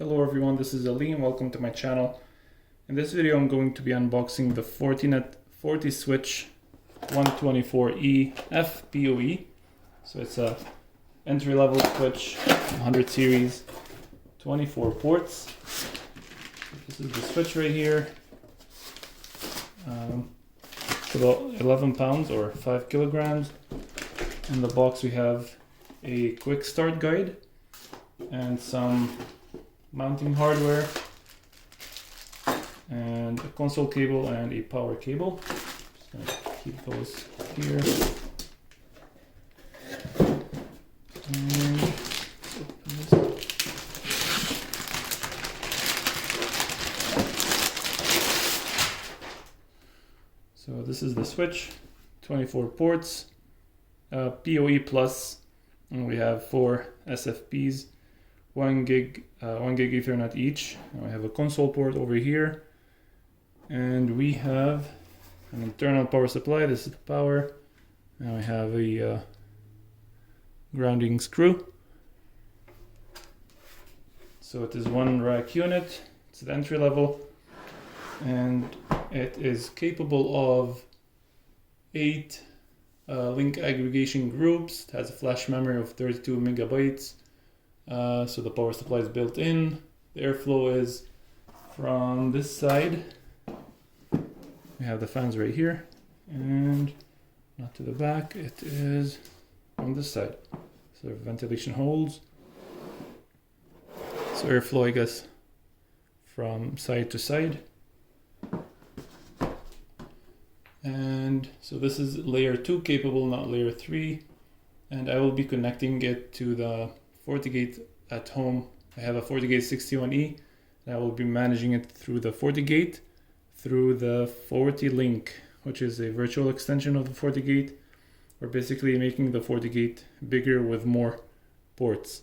Hello everyone, this is Ali and welcome to my channel. In this video I'm going to be unboxing the Fortinet FortiSwitch-124E-FPOE. So it's a entry-level switch, 100 series, 24 ports. This is the switch right here. It's about 11 pounds or 5 kilograms. In the box we have a quick start guide and some mounting hardware and a console cable and a power cable. Just gonna keep those here. And open this up. So this is the switch, 24 ports, PoE plus, and we have 4 SFPs. 1 gig Ethernet each. Now we have a console port over here, and we have an internal power supply. This is the power. Now we have a grounding screw. So it is 1 rack unit. It's the entry level, and it is capable of 8 link aggregation groups. It has a flash memory of 32 megabytes. So the power supply is built in. The airflow is from this side. We have the fans right here, and not to the back, it is on this side. So ventilation holes. So airflow, I guess, from side to side. And so this is layer 2 capable, not layer 3. And I will be connecting it to the FortiGate at home. I have a FortiGate 61E, and I will be managing it through the FortiGate, through the FortiLink, which is a virtual extension of the FortiGate. We're basically making the FortiGate bigger with more ports.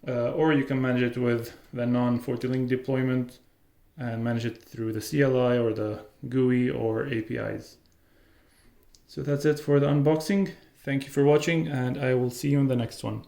Or you can manage it with the non-FortiLink deployment and manage it through the CLI or the GUI or APIs. So that's it for the unboxing. Thank you for watching, and I will see you in the next one.